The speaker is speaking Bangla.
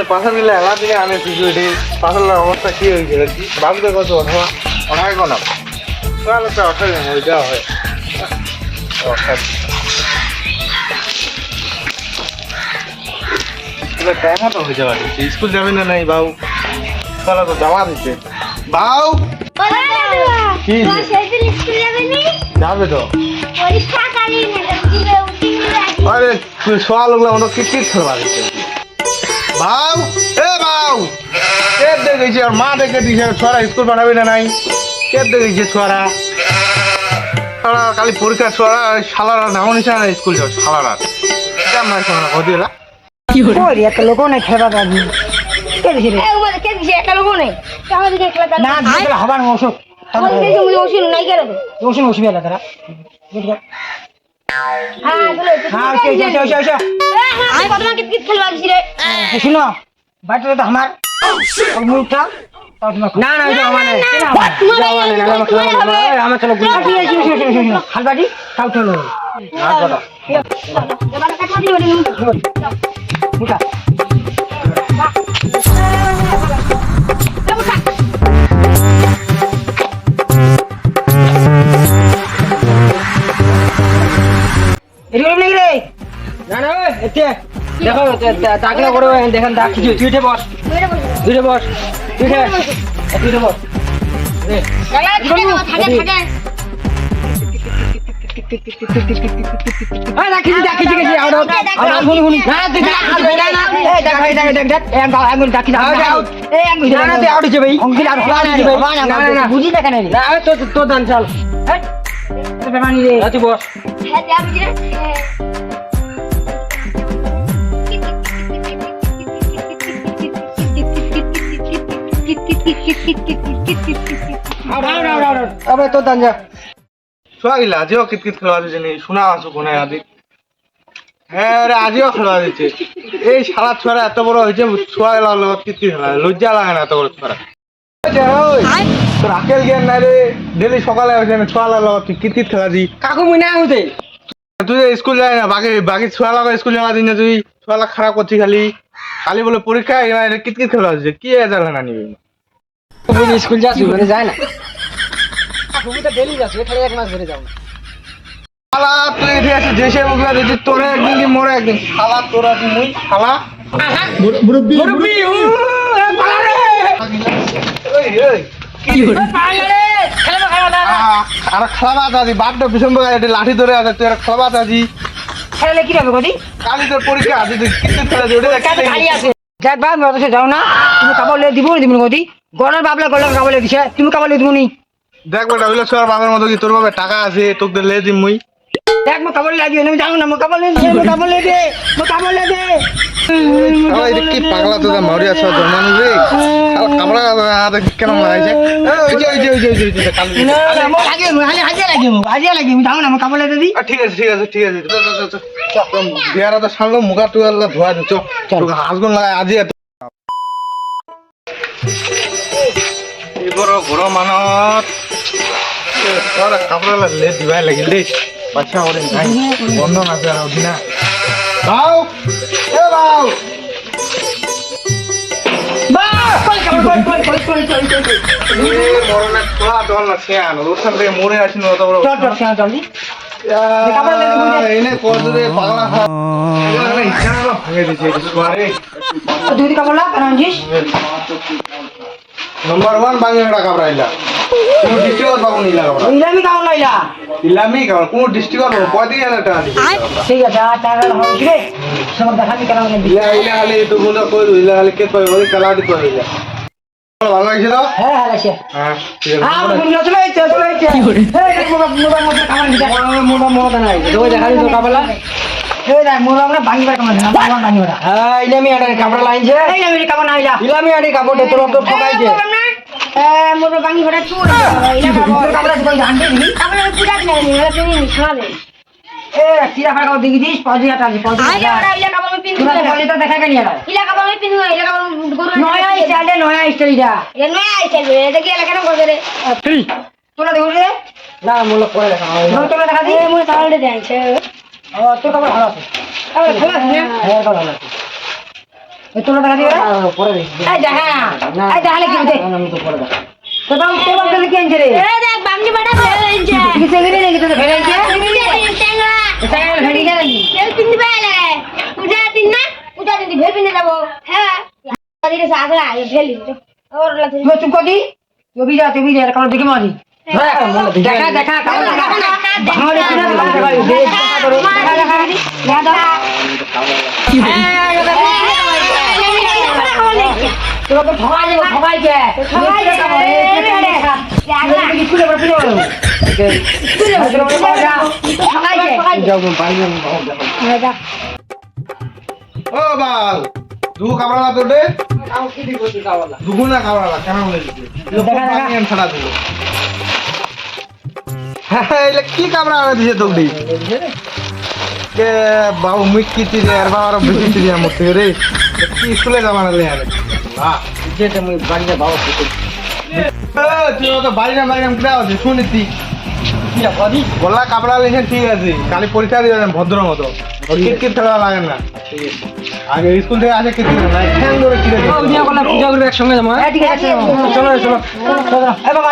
পাশা দিলে এলা দিকে আনে সিকিউরিটি পাশার অবস্থা কি হয়েছে বাবুদের কত অথবা অনেক না তাহলে তো অর্থাৎ দেওয়া হয় টাইম মতো হয়ে যাওয়া স্কুল যাবে না নাই বাবু তাহলে তো জমা দিচ্ছে বাউ কি যাবে তো আরে সোয়া লোক আমাদের কিট খেলবা দিচ্ছে বাউ এ বাউ কে দেখেছি আর মা দেখে দিয়েছে ছোড়া স্কুল পাঠাবি না নাই কে দেখেছে ছোড়া ছোড়া কালি পরীক্ষা ছোড়া শালারা নাম নিছে না স্কুল যাও শালারা কেমন আছে না কদি এলা কি করে একটা লোক নাই খেবা দাবি কে দিছে রে এই বলে কে দিছে একটা লোক নাই কেমন দিকে খেলা না দিলে হবার ওষুধ আমাদের দেশে ওষুধ নাই কেন ওষুধ মেলা তারা হ্যাঁ বলে হ্যাঁ আমি কত মাকে কিট খেলবা দিছি রে শুনো বাড়িতে তো আমার মুখটা না না এটা আমার আমার চলো হালবাটি খাও চলো এবার কাটা দিও রে মুখা এরকম নেই রে না না এতে দেখো তাকলা করে দেখেন দাগ কিছু তুই উঠে বস তুই উঠে বস তুই উঠে বস রে থাকে আ রাখি গেছি আউট হুনি না তুই দেখ আঙ্গুল ডাকি না এই আঙ্গুল না তুই আউট হচ্ছে ভাই অঙ্কিল আর হলা দিবে ভাই না বুঝি দেখা নাই না তো দান চল হ্যাঁ তো বেমানি রে তুই বস হ্যাঁ দেব রে আবে তো দান যা ছোয়া গিলা আজিও কিট খেলবা দিচ্ছে নি শোনা আছো কোনে আদি হ্যাঁ রে আজিও খেলবা দিচ্ছে এই শালা ছোড়া এত বড় হয়েছে ছোয়া গেলা লগত কিট খেলা লজ্জা লাগে না এত বড় ছোড়া তোর আকেল জ্ঞান নাই রে ডেলি সকালে ছোয়া লগত কিট খেলা দি কাকু মুই না হতে তুই স্কুল যায় না বাকি ছোয়া লাগা স্কুল যাওয়া দিন তুই ছোয়া লাগ খারাপ করছি খালি খালি বলে পরীক্ষা কিট খেলা দিচ্ছে কি এজাল না নিবি মুই স্কুল যাচ্ছি মানে যায় না কাকু মুই তো ডেলি যাচ্ছি খালি এক মাস ধরে যাও শালা তুই এসে আছে দেশে মুখলা দিচ্ছি তোরে একদিন কি মোরে একদিন শালা তোরা তুই মুই শালা মুরব্বি পালা রে ওই ওই কি হলো পালা রে খেলা না আর খাবা দাদি বাপটা পিছন বগা এটা লাঠি ধরে আছে তুই আর খাবা দাদি খেলে কি হবে গদি কালি তোর পরীক্ষা আছে তুই কিতে খেলা জোড়ে কাছে খালি আছে যাক বাপ মত সে যাও না তুমি কাবলে দিব না দিব গদি গড়ার বাবলা গড়ার কাবলে দিছে তুমি কাবলে দিব নি দেখ বেটা হইলো সর বাবার মতো কি তোর বাবা টাকা আছে তোকে লে দিম মুই দেখ মো কাবলে লাগিও না জানো না মো কাবলে দে শালা এটা কি পাগলা তো মারি আছে জন্মানো রে শালা কামড়া আদে কেন মারাইছে ওই যে কালি না না মো লাগে মো হাজিয়া লাগে মো জানো না মো কাবলে দে দি ঠিক আছে বিয়ারা তো সামনে মুখা টুয়া ধোয়া দিচ্ছ তোকে হাসগুন লাগাই আজি এবার ঘর মানত কাপড় লে দিবাই লাগিল দেই বাচ্চা ওরে নাই বন্ধ না আর দিনা বাউ এ বাউ মরনা তোলা দল না ছিয়ান ওখান থেকে মরে আসিন অত বড় জলদি এনে কদরে পাগলা খা এখানে ইচ্ছা ভাঙে দিছে সুয়ারে দুই কাবলা কারণজিস নম্বর 1 বাংলা কাবরাইলা কোন ডিস্ট্রিক্ট বাবু নিলা কাবরা ইলামি কাবলা লাইলা ইলামি কাবরা কোন ডিস্ট্রিক্ট বাবু কয়দিন এলা টাকা দিছে ঠিক আছে আর টাকা হবে রে সব দেখানি কেন ইলা হলে তো গুলো কই ইলা হলে কে কই ওই কালাদি কই ইলা ভালো লাগছে তো হ্যাঁ আছে হ্যাঁ ঠিক আছে হ্যাঁ চলে কি করে এই মোবাইল মধ্যে কামান দিতে মোবাইল নাই ওই দেখালি তো কাবলা এই দেখ মোবাইল আমরা ভাঙিবার কামান না ভাঙিবার হ্যাঁ ইলামি আড়ে কাবলা লাইনছে এই ইলামি কাবলা আইলা ইলামি আড়ে কাবলা তোর তো ঠকাইছে মোর বাঙ্গি ঘোড়া চুর ইলা কাবলা কই জানতে নি আমরা পুরা দিন এলা তুমি শোনালে এ কিরা ফাড়া দিগি দিস 5000 টাকা 5000 আরে ইলা কাবল পিন তোরা বলে তো দেখা কেনি ইলা কাবল পিন ইলা কাবল গরু নয়া স্টাইলটা এ নয়া আইছে এটা কি এলা কেন করে রে তোরা দেখো রে না মোলা পরে দেখা তোরা দেখা দি মোর সাউন্ড দেছে ও তোর কাবল ভালো আছে খোলা আছে এই তোলা টাকা দিবে পরে এই দেখা এই দেখালে কি হচ্ছে আমি তো পরে দেখা তো দাও তো বলতে কি আনছে রে এ দেখ বামনি বাটা ফেলছে কি সেগরে নাকি তো ফেলাইছে টেঙ্গা সেগরে ফেলি গেল নাকি ফেল পিন্দি বেলে পূজা দিন না পূজা দিন ভেল পিন্দি যাব হ্যাঁ দিরে সাগরা ভেলি और लथरी তুই চুপ করি তুই যা কারণ দেখে মারি দেখা দেখা কারণ দেখা ভাঙলে কি না দেখা কি তোরা তো ঠকাই কে স্কুলে পড়তে যাও ও বাল দু কামড়া তো দে দুগুনা কামড়া কেন বলে দিতে ছাড়া দিল হ্যাঁ এলে কি কামড়া দিছে তোকে কে বাবু মুখ কি তিরে আর বাবার বেশি তিরে মতে রে কি স্কুলে যাবানা লে আরে বাহ যেটা মই বাড়িতে বাবা তুই তো বাড়ি না কোথায় আছে শুনেছি বললা কাপড়া লেছেন ঠিক আছে কালি পরীক্ষা দিয়ে যাবেন ভদ্র মতো কিট খেলা লাগে না আগে স্কুল থেকে আসে কিট না ঠ্যাং ধরে কিনে পূজা করলে পূজা করবে একসঙ্গে যাবো ঠিক আছে চলো চলো চলো এ বাবা